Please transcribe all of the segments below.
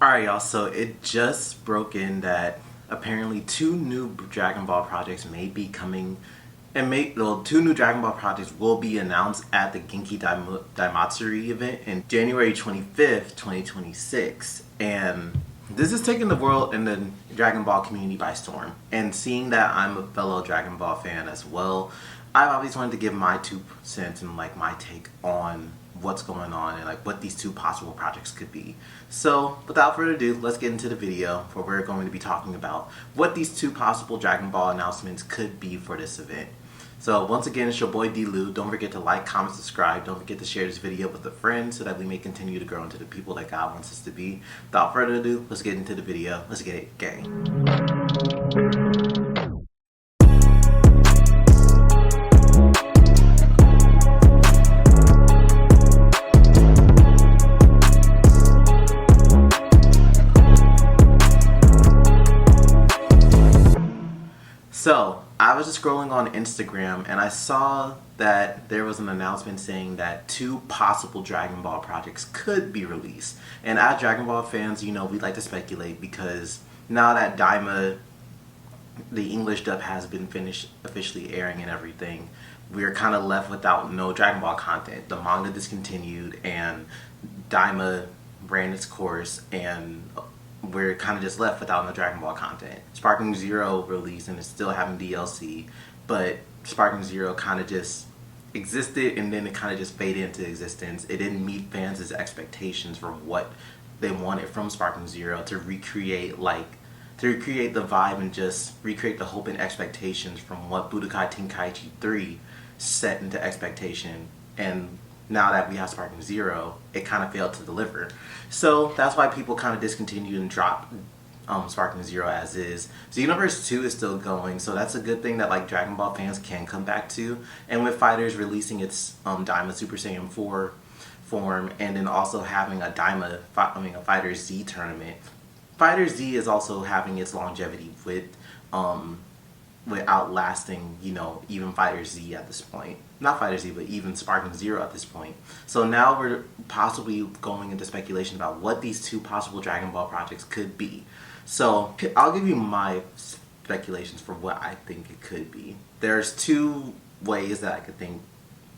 Alright y'all, so it just broke in that apparently two new Dragon Ball projects may be coming two new Dragon Ball projects will be announced at the Genkidaimatsuri event in January 25th, 2026. And this is taking the world and the Dragon Ball community by storm. And seeing that I'm a fellow Dragon Ball fan as well, I've always wanted to give my 2 cents and like my take on what's going on and like what these two possible projects could be. So without further ado, let's get into the video where we're going to be talking about what these two possible Dragon Ball announcements could be for this event. So once again, it's your boy D-Lou. Don't forget to like, comment, subscribe. Don't forget to share this video with a friend so that we may continue to grow into the people that God wants us to be. Without further ado, let's get into the video. Let's get it gang. So, I was just scrolling on Instagram and I saw that there was an announcement saying that two possible Dragon Ball projects could be released. And as Dragon Ball fans, you know, we like to speculate because now that Daima, the English dub has been finished officially airing and everything, we're kind of left without no Dragon Ball content. The manga discontinued and Daima ran its course and we're kind of just left without no Dragon Ball content. Sparking Zero released and it's still having DLC, but Sparking Zero kind of just existed and then it kind of just faded into existence. It didn't meet fans' expectations for what they wanted from Sparking Zero to recreate the vibe and just recreate the hope and expectations from what Budokai Tenkaichi 3 set into expectation. And now that we have Sparking Zero, it kind of failed to deliver. So that's why people kind of discontinued and dropped Sparking Zero as is. Xenoverse 2 is still going, so that's a good thing that like Dragon Ball fans can come back to. And with Fighters releasing its Daima Super Saiyan 4 form, and then also having a Fighter Z tournament, Fighter Z is also having its longevity with outlasting, you know, even Fighter Z at this point. Not Fighter Z, but even Sparking Zero at this point. So now we're possibly going into speculation about what these two possible Dragon Ball projects could be. So I'll give you my speculations for what I think it could be. There's two ways that I could think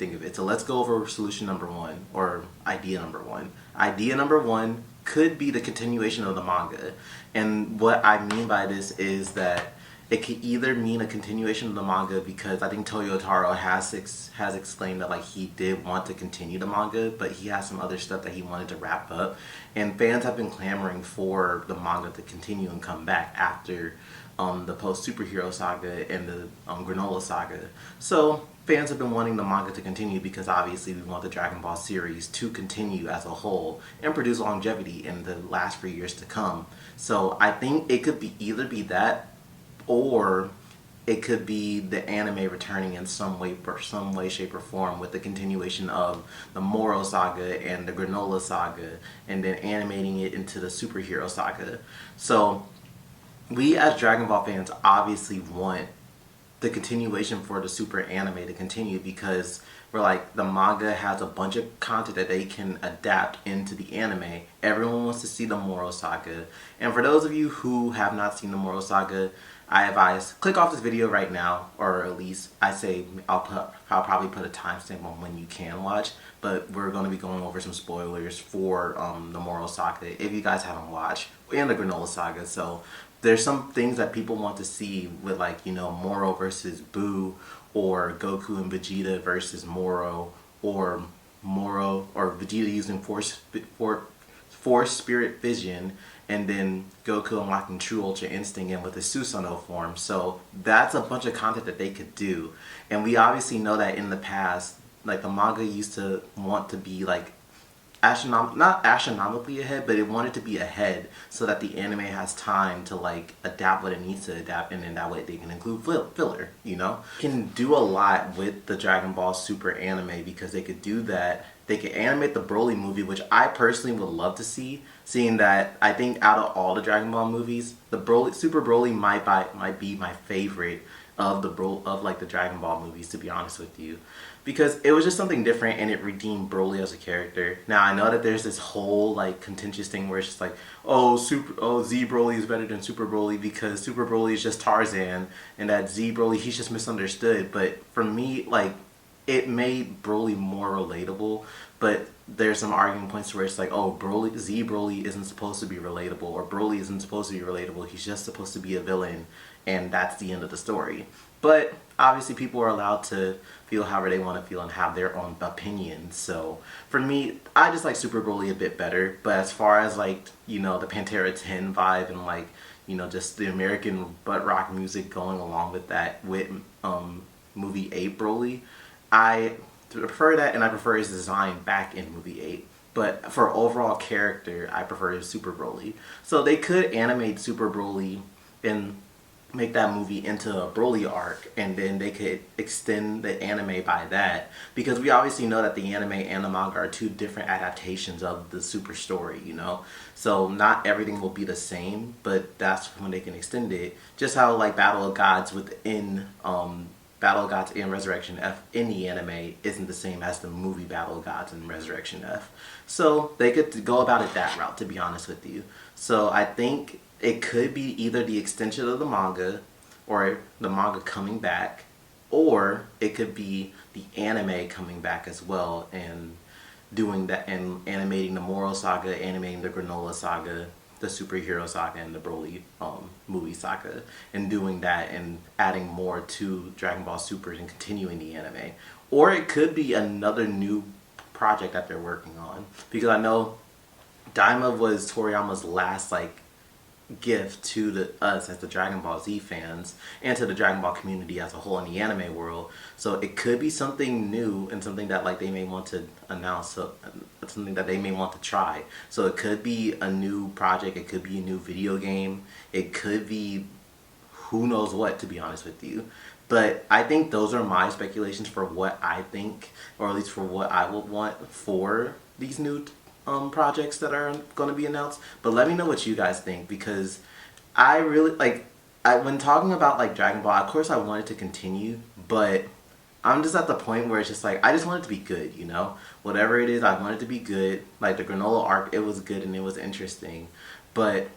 of it. So let's go over solution number one, or idea number one. Idea number one could be the continuation of the manga. And what I mean by this is that it could either mean a continuation of the manga because I think Toyotaro has exclaimed that like he did want to continue the manga, but he has some other stuff that he wanted to wrap up, and fans have been clamoring for the manga to continue and come back after the post superhero saga and the Granola saga. So fans have been wanting the manga to continue because obviously we want the Dragon Ball series to continue as a whole and produce longevity in the last for years to come. So I think it could be either be that, or it could be the anime returning in some way, shape, or form with the continuation of the Moro saga and the Granola saga, and then animating it into the superhero saga. So we as Dragon Ball fans obviously want the continuation for the super anime to continue because we're like, the manga has a bunch of content that they can adapt into the anime. Everyone wants to see the Moro saga. And for those of you who have not seen the Moro saga, I advise click off this video right now, or at least I say I'll probably put a timestamp on when you can watch, but we're going to be going over some spoilers for the Moro saga if you guys haven't watched, and the Granola saga. So there's some things that people want to see with, like, you know, Moro versus Boo, or Goku and Vegeta versus Moro, or Vegeta using Force Spirit Vision, and then Goku unlocking True Ultra Instinct and with his Susanoo form. So that's a bunch of content that they could do. And we obviously know that in the past, like, the manga used to want to be like not astronomically ahead, but it wanted to be ahead so that the anime has time to like adapt what it needs to adapt, and then that way they can include filler, you know? Can do a lot with the Dragon Ball Super anime because they could do that. They could animate the Broly movie, which I personally would love to see, seeing that I think out of all the Dragon Ball movies, the Super Broly might be my favorite of the Dragon Ball movies, to be honest with you, because it was just something different and it redeemed Broly as a character. Now I know that there's this whole like contentious thing where it's just like, Z Broly is better than Super Broly because Super Broly is just Tarzan and that Z Broly he's just misunderstood. But for me, like, it made Broly more relatable, but there's some arguing points where it's like, oh, Z Broly isn't supposed to be relatable, or Broly isn't supposed to be relatable. He's just supposed to be a villain, and that's the end of the story. But obviously, people are allowed to feel however they want to feel and have their own opinions. So for me, I just like Super Broly a bit better. But as far as like, you know, the Pantera 10 vibe and like, you know, just the American butt rock music going along with that with movie 8 Broly, I prefer that, and I prefer his design back in movie 8. But for overall character, I prefer Super Broly. So they could animate Super Broly and make that movie into a Broly arc, and then they could extend the anime by that, because we obviously know that the anime and the manga are two different adaptations of the super story, you know? So not everything will be the same, but that's when they can extend it. Just how like Battle of Gods in Resurrection F in the anime isn't the same as the movie Battle of Gods in Resurrection F. So they could go about it that route, to be honest with you. So I think it could be either the extension of the manga, or the manga coming back, or it could be the anime coming back as well and doing that and animating the Moro saga, animating the Granola saga, the superhero saga, and the Broly movie saga, and doing that and adding more to Dragon Ball Super and continuing the anime. Or it could be another new project that they're working on, because I know Daima was Toriyama's last like gift to us as the Dragon Ball Z fans and to the Dragon Ball community as a whole in the anime world. So it could be something new and something that like they may want to announce, so something that they may want to try. So it could be a new project, it could be a new video game, it could be who knows what, to be honest with you. But I think those are my speculations for what I think, or at least for what I would want for these new projects that are going to be announced. But let me know what you guys think, because I really when talking about like Dragon Ball, of course I want it to continue, but I'm just at the point where it's just like I just want it to be good, you know? Whatever it is, I want it to be good. Like the Granola arc, it was good and it was interesting, but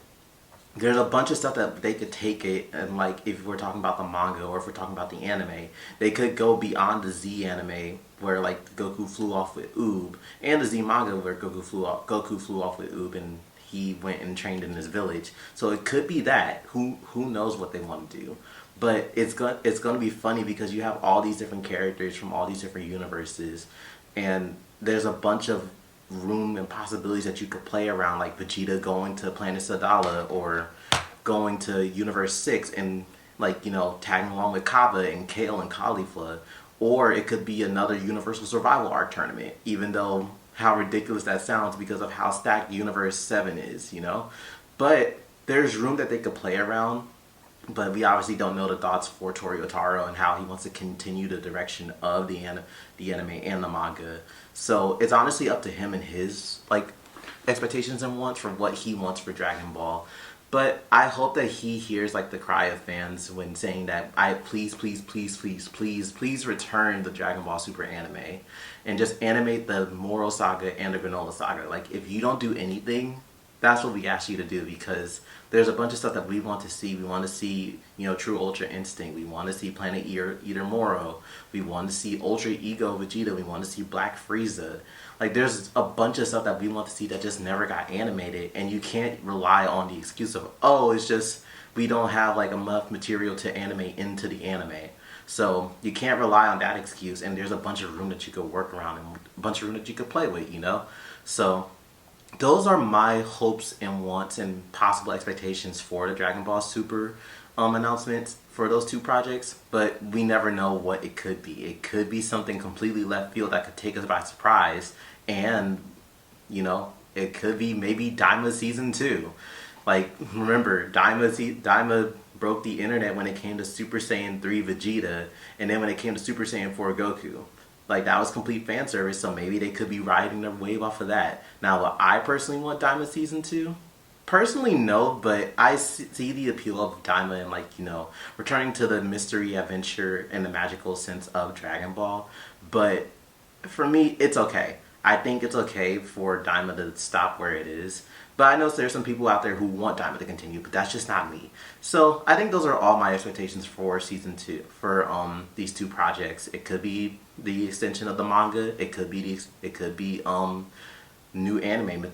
there's a bunch of stuff that they could take it, and like if we're talking about the manga or if we're talking about the anime, they could go beyond the Z anime where like Goku flew off with Oob, and the Z manga where Goku flew off with Oob and he went and trained in his village. So it could be that. Who knows what they want to do? But it's going to be funny because you have all these different characters from all these different universes, and there's a bunch of room and possibilities that you could play around, like Vegeta going to Planet Sadala or going to Universe 6 and like, you know, tagging along with Kava and Kale and Caulifla. Or it could be another Universal Survival Arc tournament, even though how ridiculous that sounds because of how stacked Universe 7 is, you know? But there's room that they could play around, but we obviously don't know the thoughts for Tori Otaro and how he wants to continue the direction of the anime and the manga. So it's honestly up to him and his like expectations and wants for what he wants for Dragon Ball. But I hope that he hears like the cry of fans when saying that please return the Dragon Ball Super anime and just animate the Moro Saga and the Granola Saga. Like if you don't do anything, that's what we ask you to do, because there's a bunch of stuff that we want to see. We want to see, you know, True Ultra Instinct. We want to see Planet Eater Moro. We want to see Ultra Ego Vegeta. We want to see Black Frieza. Like there's a bunch of stuff that we want to see that just never got animated, and you can't rely on the excuse of, oh, it's just we don't have like enough material to animate into the anime. So you can't rely on that excuse, and there's a bunch of room that you could work around and a bunch of room that you could play with, you know? So those are my hopes and wants and possible expectations for the Dragon Ball Super announcements for those two projects, but we never know what it could be. It could be something completely left field that could take us by surprise, and, you know, it could be maybe Daima Season 2. Like, remember, Daima broke the internet when it came to Super Saiyan 3 Vegeta, and then when it came to Super Saiyan 4 Goku. Like, that was complete fan service, so maybe they could be riding their wave off of that. Now, what I personally want Daima Season 2, Personally, no, but I see the appeal of Daima and, like, you know, returning to the mystery, adventure, and the magical sense of Dragon Ball. But for me, it's okay. I think it's okay for Daima to stop where it is. But I know there's some people out there who want Daima to continue, but that's just not me. So I think those are all my expectations for season 2 for these two projects. It could be the extension of the manga. It could be new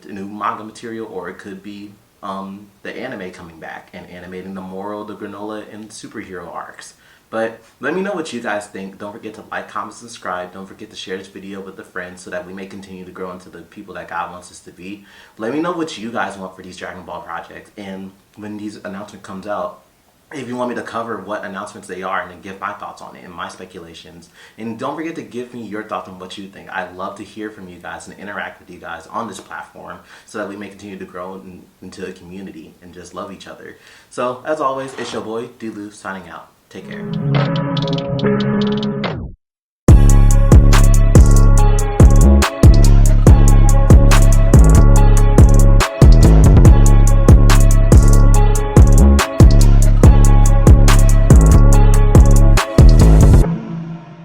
new manga material, or it could be the anime coming back and animating the Moral, the Granola, and superhero arcs. But let me know what you guys think. Don't forget to like, comment, subscribe. Don't forget to share this video with a friend so that we may continue to grow into the people that God wants us to be. Let me know what you guys want for these Dragon Ball projects. And when these announcement comes out, if you want me to cover what announcements they are and then give my thoughts on it and my speculations. And don't forget to give me your thoughts on what you think. I love to hear from you guys and interact with you guys on this platform so that we may continue to grow into a community and just love each other. So, as always, it's your boy, D-Lou, signing out. Take care.